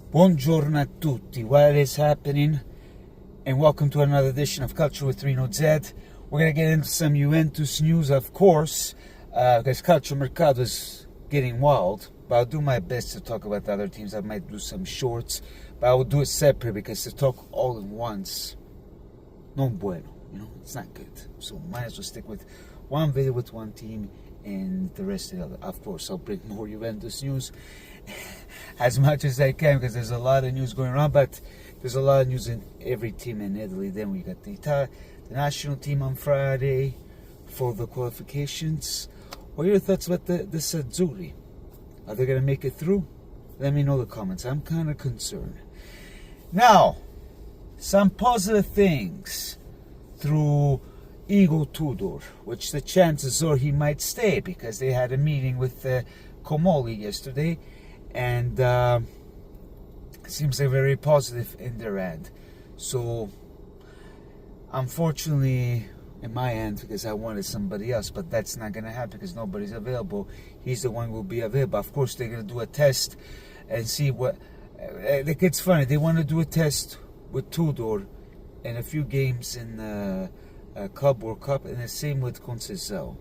Buongiorno a tutti, what is happening? And welcome to another edition of Calcio with 3NoZ. We're going to get into some Juventus news, of course, because Calcio Mercato is getting wild. But I'll do my best to talk about the other teams. I might do some shorts, but I will do it separate because to talk all at once, non bueno, it's not good. So might as well stick with one video with one team and the rest of the other. Of course, I'll bring more Juventus news as much as I can because there's a lot of news going on, but there's a lot of news in every team in Italy. Then we got the national team on Friday for the qualifications. What are your thoughts about this Azzurri? Are they going to make it through? Let me know in the comments. I'm kind of concerned. Now, some positive things through Tudor, which the chances are he might stay because they had a meeting with Comolli yesterday, and it seems like very positive in their end. So, unfortunately, in my end, because I wanted somebody else, but that's not going to happen because nobody's available. He's the one who will be available. Of course, they're going to do a test and see what. It's funny. They want to do a test with Tudor in a few games in Club World Cup, and the same with Conceição.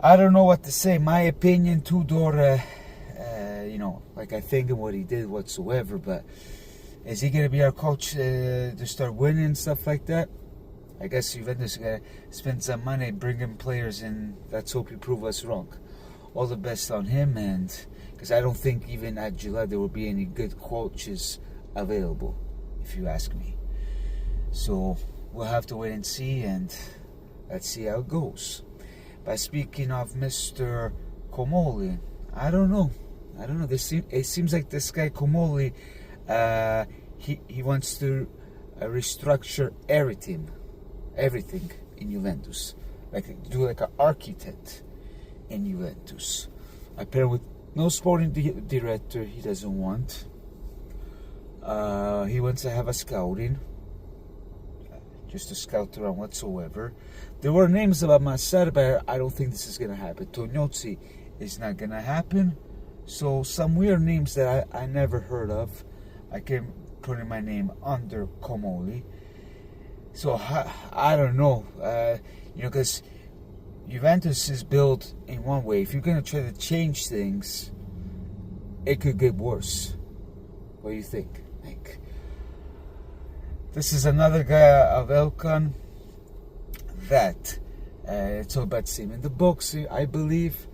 I don't know what to say. My opinion, Tudor, like I think of what he did whatsoever, but is he going to be our coach to start winning and stuff like that? I guess Juventus is going to spend some money bringing players in. Let's hope he prove us wrong. All the best on him, and because I don't think even at July there will be any good coaches available, if you ask me. So we'll have to wait and see, and let's see how it goes. But speaking of Mr. Comolli, I don't know. It seems like this guy Comolli, he wants to restructure everything in Juventus, do like an architect in Juventus. Apparently, with no sporting director, he doesn't want. He wants to have a scouting. Just to scout around whatsoever. There were names about Massad, but I don't think this is going to happen. Tognozzi is not going to happen. So some weird names that I never heard of. I can put in my name under Comolli. So I don't know. Because Juventus is built in one way. If you're going to try to change things, it could get worse. What do you think? This is another guy of Elkan that it's all about same in the books, I believe.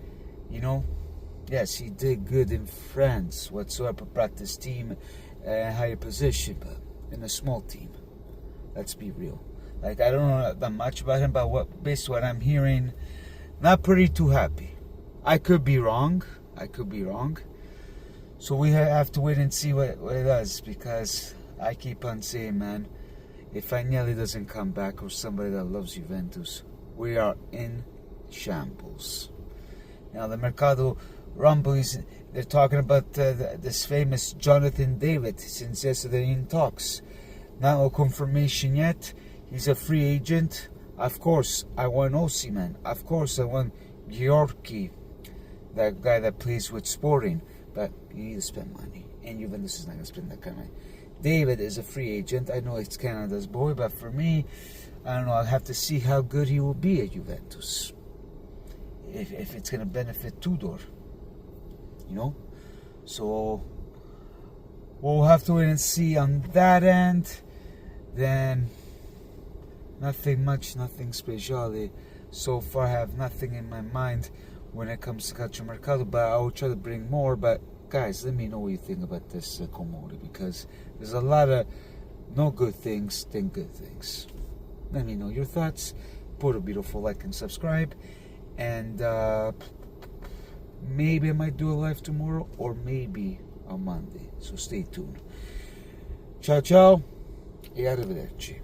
Yes, he did good in France whatsoever, practice team, higher position, but in a small team. Let's be real. I don't know that much about him, but based on what I'm hearing, not pretty too happy. I could be wrong. So we have to wait and see what it does, because I keep on saying, man, if Agnelli doesn't come back, or somebody that loves Juventus, we are in shambles. Now, the Mercato rumbles, they're talking about this famous Johnathan David since yesterday in talks. No confirmation yet. He's a free agent. Of course, I want Osimhen. Of course, I want Gyorky, that guy that plays with Sporting. But you need to spend money, and Juventus is not going to spend that kind of money. David is a free agent. I know it's Canada's boy, but for me, I don't know. I'll have to see how good he will be at Juventus. If it's going to benefit Tudor, So we'll have to wait and see on that end. Then nothing much, nothing special. So far, I have nothing in my mind when it comes to Calcio Mercato, but I will try to bring more. But guys, let me know what you think about this Comolli, because there's a lot of no good things than good things. Let me know your thoughts. Put a beautiful like and subscribe, and maybe I might do a live tomorrow, or maybe on Monday. So stay tuned. Ciao ciao e arrivederci.